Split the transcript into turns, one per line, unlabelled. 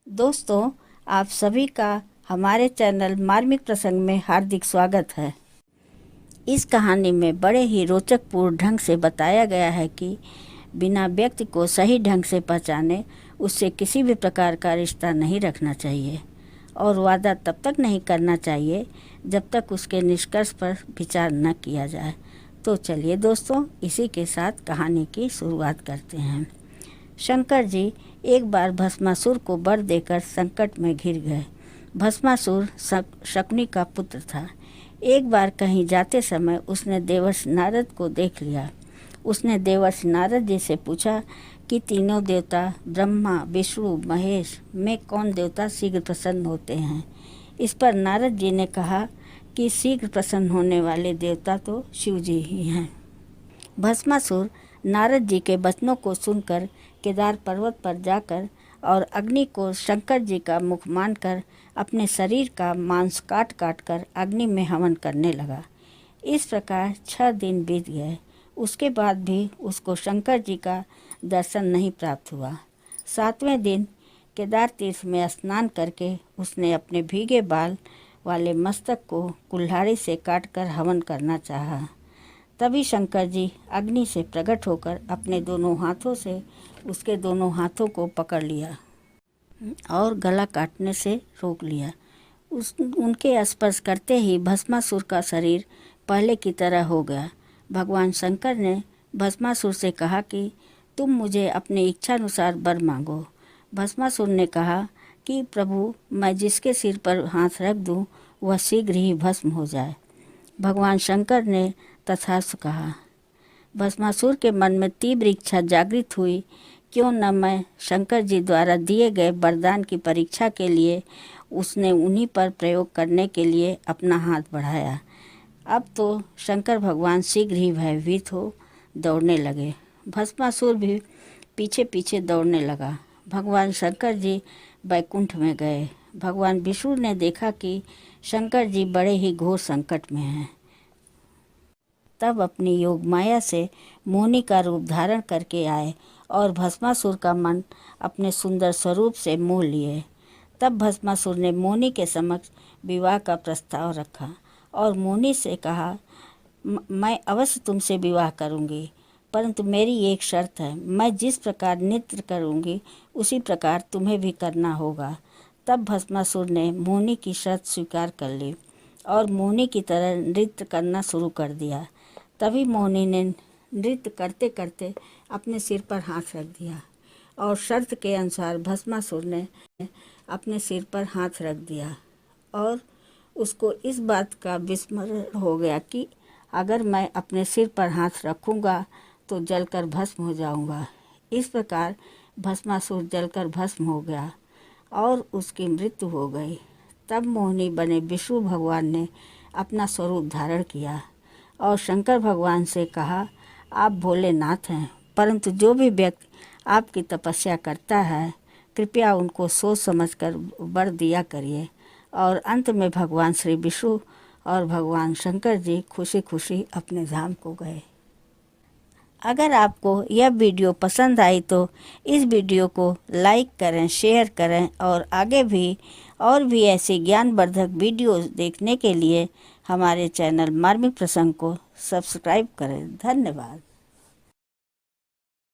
दोस्तों, आप सभी का हमारे चैनल मार्मिक प्रसंग में हार्दिक स्वागत है। इस कहानी में बड़े ही रोचकपूर्ण ढंग से बताया गया है कि बिना व्यक्ति को सही ढंग से पहचाने उससे किसी भी प्रकार का रिश्ता नहीं रखना चाहिए और वादा तब तक नहीं करना चाहिए जब तक उसके निष्कर्ष पर विचार न किया जाए। तो चलिए दोस्तों, इसी के साथ कहानी की शुरुआत करते हैं। शंकर जी एक बार भस्मासुर को वर देकर संकट में घिर गए। भस्मासुर शकुनी का पुत्र था। एक बार कहीं जाते समय उसने देवर्षि नारद को देख लिया। उसने देवर्षि नारद जी से पूछा कि तीनों देवता ब्रह्मा, विष्णु, महेश में कौन देवता शीघ्र प्रसन्न होते हैं। इस पर नारद जी ने कहा कि शीघ्र प्रसन्न होने वाले देवता तो शिव जी ही हैं। भस्मासुर नारद जी के वचनों को सुनकर केदार पर्वत पर जाकर और अग्नि को शंकर जी का मुख मानकर अपने शरीर का मांस काट काट कर अग्नि में हवन करने लगा। इस प्रकार 6 दिन बीत गए। उसके बाद भी उसको शंकर जी का दर्शन नहीं प्राप्त हुआ। 7वें दिन केदार तीर्थ में स्नान करके उसने अपने भीगे बाल वाले मस्तक को कुल्हाड़ी से काटकर हवन करना चाहा। तभी शंकर जी अग्नि से प्रकट होकर अपने दोनों हाथों से उसके दोनों हाथों को पकड़ लिया और गला काटने से रोक लिया। उनके स्पर्श करते ही भस्मासुर का शरीर पहले की तरह हो गया। भगवान शंकर ने भस्मासुर से कहा कि तुम मुझे अपनी इच्छानुसार वर मांगो। भस्मासुर ने कहा कि प्रभु, मैं जिसके सिर पर हाथ रख दूं वह शीघ्र ही भस्म हो जाए। भगवान शंकर ने तथास्तु कहा। भस्मासुर के मन में तीव्र इच्छा जागृत हुई। क्यों न मैं शंकर जी द्वारा दिए गए वरदान की परीक्षा के लिए उसने उन्हीं पर प्रयोग करने के लिए अपना हाथ बढ़ाया। अब तो शंकर भगवान शीघ्र ही भयभीत हो दौड़ने लगे। भस्मासुर भी पीछे पीछे दौड़ने लगा। भगवान शंकर जी वैकुंठ में गए। भगवान विष्णु ने देखा कि शंकर जी बड़े ही घोर संकट में हैं। तब अपनी योग माया से मोहिनी का रूप धारण करके आए और भस्मासुर का मन अपने सुंदर स्वरूप से मोह लिए। तब भस्मासुर ने मोहिनी के समक्ष विवाह का प्रस्ताव रखा और मोहिनी से कहा, मैं अवश्य तुमसे विवाह करूंगी, परंतु मेरी एक शर्त है। मैं जिस प्रकार नृत्य करूंगी उसी प्रकार तुम्हें भी करना होगा। तब भस्मासुर ने मोहिनी की शर्त स्वीकार कर ली और मोहिनी की तरह नृत्य करना शुरू कर दिया। तभी मोहिनी ने नृत्य करते करते अपने सिर पर हाथ रख दिया और शर्त के अनुसार भस्मासुर ने अपने सिर पर हाथ रख दिया और उसको इस बात का विस्मरण हो गया कि अगर मैं अपने सिर पर हाथ रखूँगा तो जलकर भस्म हो जाऊँगा। इस प्रकार भस्मासुर जलकर भस्म हो गया और उसकी मृत्यु हो गई। तब मोहिनी बने विष्णु भगवान ने अपना स्वरूप धारण किया और शंकर भगवान से कहा, आप भोलेनाथ हैं, परंतु जो भी व्यक्ति आपकी तपस्या करता है कृपया उनको सोच समझकर वर दिया करिए। और अंत में भगवान श्री विष्णु और भगवान शंकर जी खुशी खुशी अपने धाम को गए। अगर आपको यह वीडियो पसंद आई तो इस वीडियो को लाइक करें, शेयर करें और आगे भी और भी ऐसे ज्ञानवर्धक वीडियोस देखने के लिए हमारे चैनल मार्मिक प्रसंग को सब्सक्राइब करें। धन्यवाद।